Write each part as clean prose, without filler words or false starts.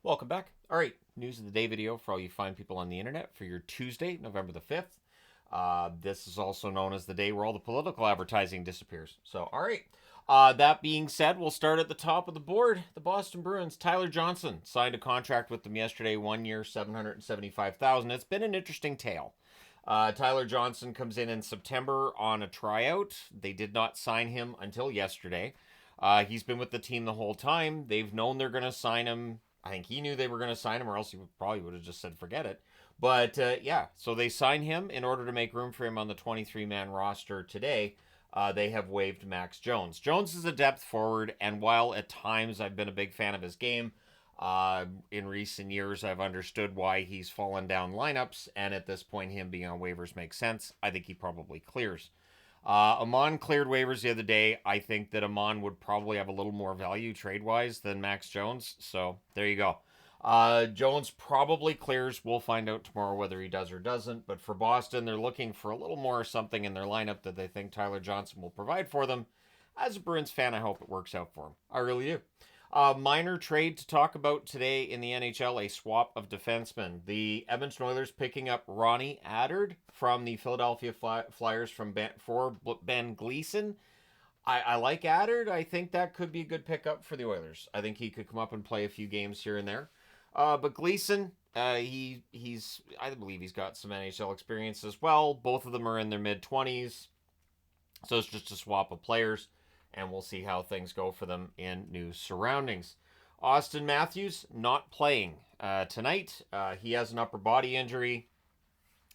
Welcome back. All right, news of the day video for all you fine people on the internet for your Tuesday, November the 5th. This is also known as the day where all the political advertising disappears. So, all right. That being said, we'll start at the top of the board. The Boston Bruins, Tyler Johnson, signed a contract with them yesterday, 1 year, $775,000. It's been an interesting tale. Tyler Johnson comes in September on a tryout. They did not sign him until yesterday. He's been with the team the whole time. They've known they're going to sign him. I think he knew they were going to sign him, or else he probably would have just said, forget it. But yeah, so they signed him in order to make room for him on the 23-man roster today. They have waived Max Jones. Jones is a depth forward, and while at times I've been a big fan of his game, in recent years I've understood why he's fallen down lineups, and at this point, him being on waivers makes sense. I think he probably clears. Amon cleared waivers the other day. I think that Amon would probably have a little more value trade wise than Max Jones. So there you go. Jones probably clears. We'll find out tomorrow whether he does or doesn't. But for Boston, they're looking for a little more something in their lineup that they think Tyler Johnson will provide for them. As a Bruins fan, I hope it works out for him. I really do. Minor trade to talk about today in the NHL, a swap of defensemen. The Edmonton Oilers picking up Ronnie Attard from the Philadelphia Flyers for Ben Gleason. I like Attard. I think that could be a good pickup for the Oilers. I think he could come up and play a few games here and there. But Gleason, he's I believe he's got some NHL experience as well. Both of them are in their mid-20s. So it's just a swap of players, and we'll see how things go for them in new surroundings. Austin Matthews not playing tonight. He has an upper body injury.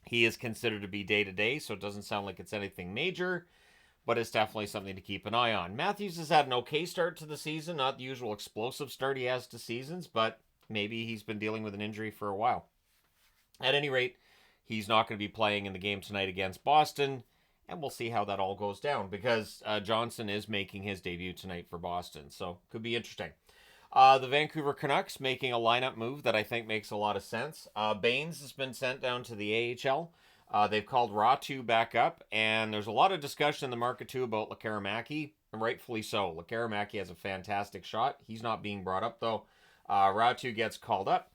He is considered to be day to day, so it doesn't sound like it's anything major, but it's definitely something to keep an eye on. Matthews has had an okay start to the season, not the usual explosive start he has to seasons, but maybe he's been dealing with an injury for a while. At any rate, he's not going to be playing in the game tonight against Boston, and we'll see how that all goes down because Johnson is making his debut tonight for Boston, so could be interesting. The Vancouver Canucks making a lineup move that I think makes a lot of sense. Baines has been sent down to the AHL. They've called Ratu back up, and there's a lot of discussion in the market too about Lekaramaki, and rightfully so. Lekaramaki has a fantastic shot. He's not being brought up though. Ratu gets called up,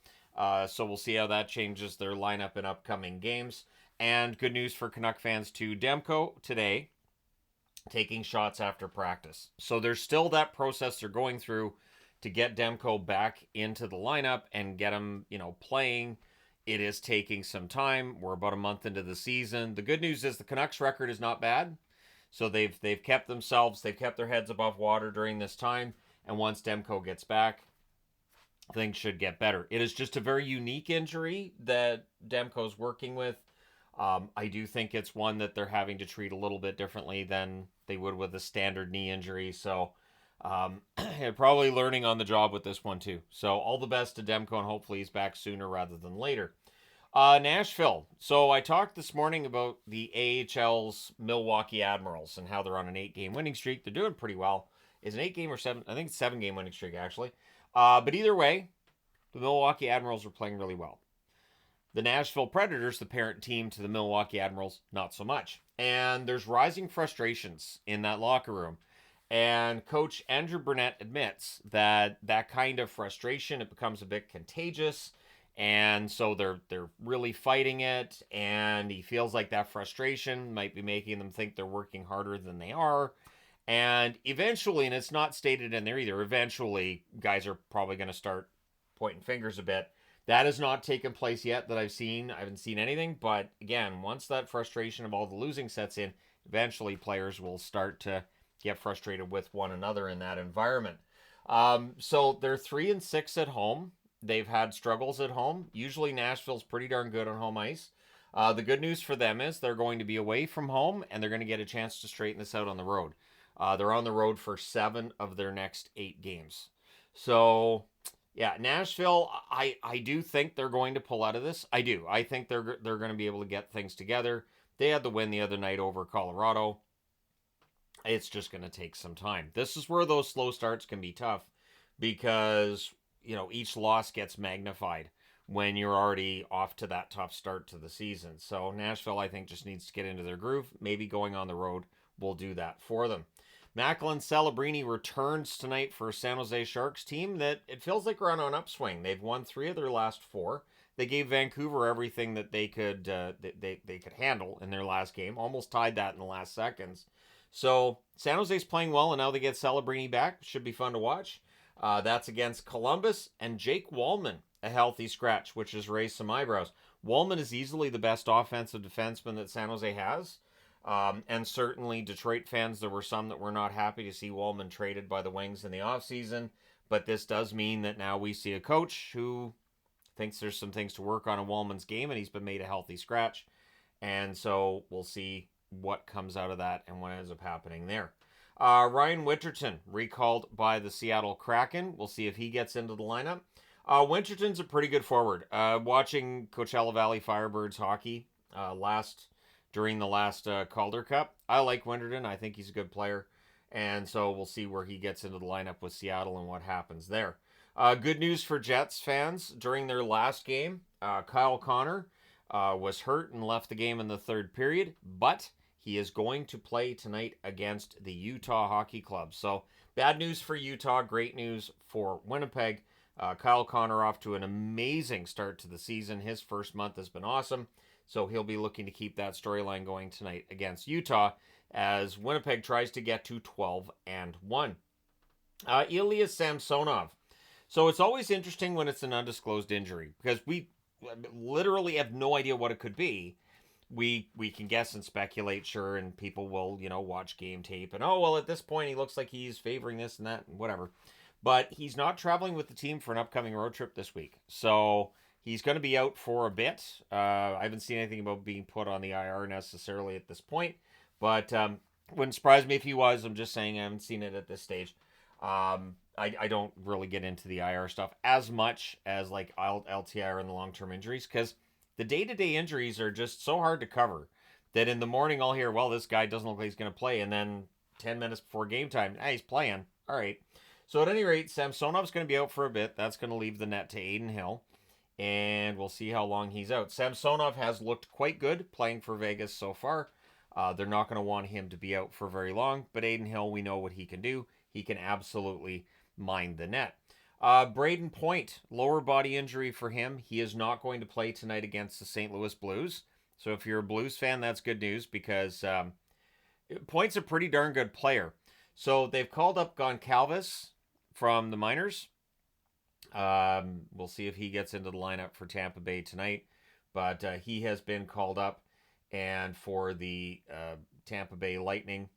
so we'll see how that changes their lineup in upcoming games. And good news for Canuck fans too. Demko today taking shots after practice. So there's still that process they're going through to get Demko back into the lineup and get him, playing. It is taking some time. We're about a month into the season. The good news is the Canucks record is not bad. So they've kept they've kept their heads above water during this time. And once Demko gets back, things should get better. It is just a very unique injury that Demko's working with. I do think it's one that they're having to treat a little bit differently than they would with a standard knee injury. So probably learning on the job with this one too. So all the best to Demko, and hopefully he's back sooner rather than later. Nashville. So I talked this morning about the AHL's Milwaukee Admirals and how they're on an 8-game winning streak. They're doing pretty well. Is an 8-game or 7? I think it's 7-game winning streak actually. But either way, the Milwaukee Admirals are playing really well. The Nashville Predators, the parent team to the Milwaukee Admirals, not so much. And there's rising frustrations in that locker room. And Coach Andrew Burnett admits that kind of frustration, it becomes a bit contagious. And so they're really fighting it. And he feels like that frustration might be making them think they're working harder than they are. And eventually, and it's not stated in there either, eventually guys are probably going to start pointing fingers a bit. That has not taken place yet that I've seen. I haven't seen anything. But again, once that frustration of all the losing sets in, eventually players will start to get frustrated with one another in that environment. So they're 3-6 at home. They've had struggles at home. Usually Nashville's pretty darn good on home ice. The good news for them is they're going to be away from home, and they're going to get a chance to straighten this out on the road. They're on the road for 7 of their next 8 games. So yeah, Nashville, I do think they're going to pull out of this. I do. I think they're going to be able to get things together. They had the win the other night over Colorado. It's just going to take some time. This is where those slow starts can be tough because, each loss gets magnified when you're already off to that tough start to the season. So Nashville, I think, just needs to get into their groove. Maybe going on the road will do that for them. Macklin Celebrini returns tonight for a San Jose Sharks team that it feels like we're on an upswing. They've won 3 of their last 4. They gave Vancouver everything that they could they could handle in their last game. Almost tied that in the last seconds. So San Jose's playing well, and now they get Celebrini back. Should be fun to watch. That's against Columbus and Jake Wallman, a healthy scratch, which has raised some eyebrows. Wallman is easily the best offensive defenseman that San Jose has. And certainly Detroit fans, there were some that were not happy to see Wallman traded by the Wings in the offseason. But this does mean that now we see a coach who thinks there's some things to work on in Wallman's game, and he's been made a healthy scratch. And so we'll see what comes out of that and what ends up happening there. Ryan Winterton, recalled by the Seattle Kraken. We'll see if he gets into the lineup. Winterton's a pretty good forward. Watching Coachella Valley Firebirds hockey during the last Calder Cup, I like Winterton. I think he's a good player. And so we'll see where he gets into the lineup with Seattle and what happens there. Good news for Jets fans. During their last game, Kyle Connor was hurt and left the game in the third period, but he is going to play tonight against the Utah Hockey Club. So bad news for Utah, great news for Winnipeg. Kyle Connor off to an amazing start to the season. His first month has been awesome, so he'll be looking to keep that storyline going tonight against Utah as Winnipeg tries to get to 12-1. Ilya Samsonov. So it's always interesting when it's an undisclosed injury because we literally have no idea what it could be. We can guess and speculate, sure, and people will, watch game tape and, oh, well, at this point he looks like he's favoring this and that and whatever. But he's not traveling with the team for an upcoming road trip this week. So he's going to be out for a bit. I haven't seen anything about being put on the IR necessarily at this point. But wouldn't surprise me if he was. I'm just saying I haven't seen it at this stage. I don't really get into the IR stuff as much as like LTIR and the long-term injuries because the day-to-day injuries are just so hard to cover that in the morning I'll hear, well, this guy doesn't look like he's going to play. And then 10 minutes before game time, he's playing. All right. So at any rate, Samsonov's going to be out for a bit. That's going to leave the net to Aiden Hill. And we'll see how long he's out. Samsonov has looked quite good playing for Vegas so far. They're not going to want him to be out for very long. But Aiden Hill, we know what he can do. He can absolutely mind the net. Braden Point, lower body injury for him. He is not going to play tonight against the St. Louis Blues. So if you're a Blues fan, that's good news because Point's a pretty darn good player. So they've called up Goncalves from the minors. We'll see if he gets into the lineup for Tampa Bay tonight. But he has been called up. And for the Tampa Bay Lightning,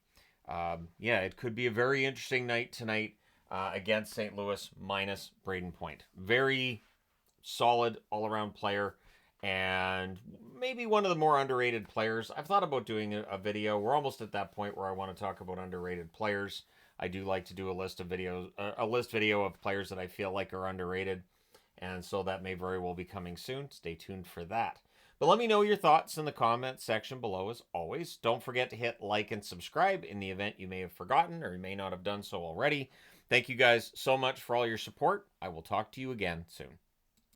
it could be a very interesting night tonight against St. Louis minus Braden Point. Very solid all-around player and maybe one of the more underrated players. I've thought about doing a video. We're almost at that point where I want to talk about underrated players. I do like to do a list video of players that I feel like are underrated. And so that may very well be coming soon. Stay tuned for that. But let me know your thoughts in the comments section below as always. Don't forget to hit like and subscribe in the event you may have forgotten or you may not have done so already. Thank you guys so much for all your support. I will talk to you again soon.